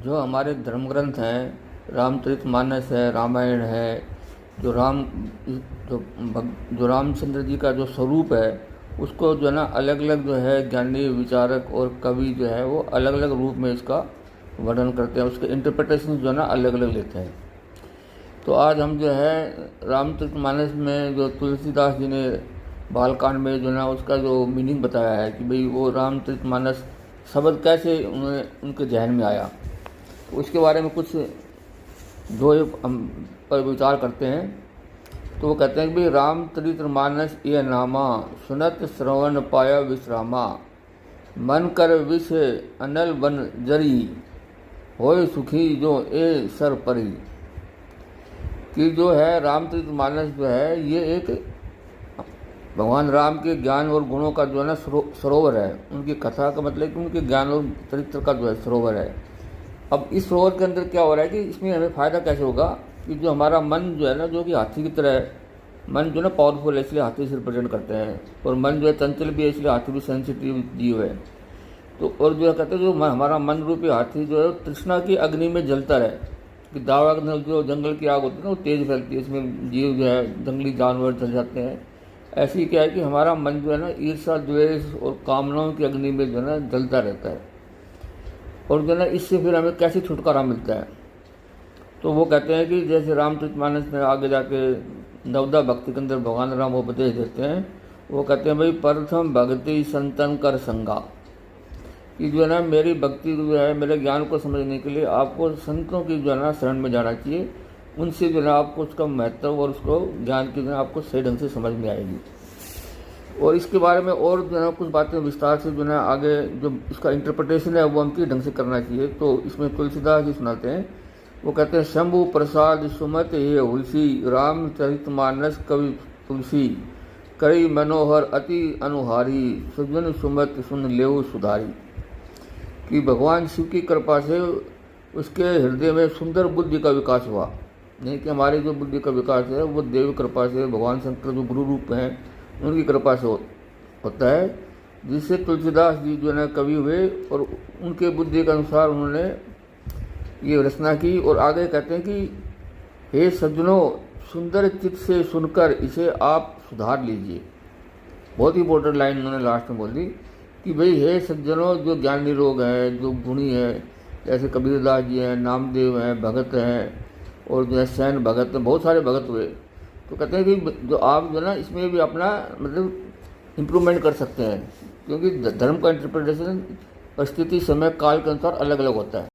जो हमारे धर्म ग्रंथ हैं, रामचरितमानस है, रामायण है, जो जो रामचंद्र जी का जो स्वरूप है, उसको जो है ना अलग अलग जो है ज्ञानी विचारक और कवि जो है वो अलग अलग रूप में इसका वर्णन करते हैं, उसके इंटरप्रिटेशन जो है ना अलग अलग लेते हैं। तो आज हम जो है रामचरितमानस में जो तुलसीदास जी ने बालकांड में जो ना उसका जो मीनिंग बताया है कि भाई वो रामचरितमानस शब्द कैसे उनके जहन में आया, तो उसके बारे में कुछ जो हम पर विचार करते हैं। तो वो कहते हैं कि भाई रामचरितमानस ये नामा, सुनत श्रवण पाया विश्रामा, मन कर विष अनल बन जरी, होय सुखी जो ए सर परी। कि जो है रामचरितमानस जो है ये एक भगवान राम के ज्ञान और गुणों का जो है ना सरोवर है। उनकी कथा का मतलब कि उनके ज्ञान और चरित्र का जो है सरोवर है। अब इस सरोवर के अंदर क्या हो रहा है कि इसमें हमें फ़ायदा कैसे होगा कि जो हमारा मन जो है ना, जो कि हाथी की तरह है, मन जो है ना पावरफुल है इसलिए हाथी से रिप्रेजेंट करते हैं, और मन जो है चंचल भी है इसलिए हाथी भी सेंसिटिव जीव है। तो और जो है कहते हैं जो हमारा मन रूपी हाथी जो है तृष्णा की अग्नि में जलता है, कि दावा जो जंगल की आग होती है ना वो तेज़ फैलती है, इसमें जीव जो है जंगली जानवर जल जाते हैं। ऐसे ही क्या है कि हमारा मन जो है ना ईर्ष्या द्वेष और कामनाओं की अग्नि में जो है ना जलता रहता है, और जो है ना इससे फिर हमें कैसे छुटकारा मिलता है। तो वो कहते हैं कि जैसे रामचरितमानस में आगे जाके नवदा भक्ति के अंदर भगवान राम उपदेश देते हैं। वो कहते हैं भाई प्रथम भक्ति संतन कर संगा, कि जो है ना मेरी भक्ति जो है मेरे ज्ञान को समझने के लिए आपको संतों की जो है ना शरण में जाना चाहिए। उनसे जो है ना आपको उसका महत्व और उसको ज्ञान की जो है आपको सही ढंग से समझ में आएगी। और इसके बारे में और जो है ना कुछ बातें विस्तार से जो है ना आगे जो इसका इंटरप्रिटेशन है वो हम किस ढंग से करना चाहिए। तो इसमें तुलसीदास जी सुनाते हैं। वो कहते हैं शंभु प्रसाद सुमत ये हुलसी, रामचरितमानस कवि तुलसी, कई मनोहर अति अनुहारी, सुजन सुमत सुन लेव सुधारी। कि भगवान शिव की कृपा से उसके हृदय में सुंदर बुद्धि का विकास हुआ। नहीं कि हमारी जो बुद्धि का विकास है वो देव कृपा से, भगवान शंकर जो गुरु रूप हैं उनकी कृपा से होता है, जिससे तुलसीदास जी जो है ना कवि हुए और उनके बुद्धि के अनुसार उन्होंने ये रचना की। और आगे कहते हैं कि हे सज्जनों, सुंदर चित्त से सुनकर इसे आप सुधार लीजिए। बहुत ही इंपॉर्टेंट लाइन उन्होंने लास्ट में बोल दी कि भाई हे सज्जनों, जो ज्ञानी लोग हैं, जो गुणी हैं, जैसे कबीरदास जी हैं, नामदेव हैं, भगत हैं, और जो है सैन भगत हैं, बहुत सारे भगत हुए। तो कहते हैं कि जो आप जो है ना इसमें भी अपना मतलब इम्प्रूवमेंट कर सकते हैं, क्योंकि धर्म का इंटरप्रिटेशन परिस्थिति समय काल के अनुसार अलग अलग होता है।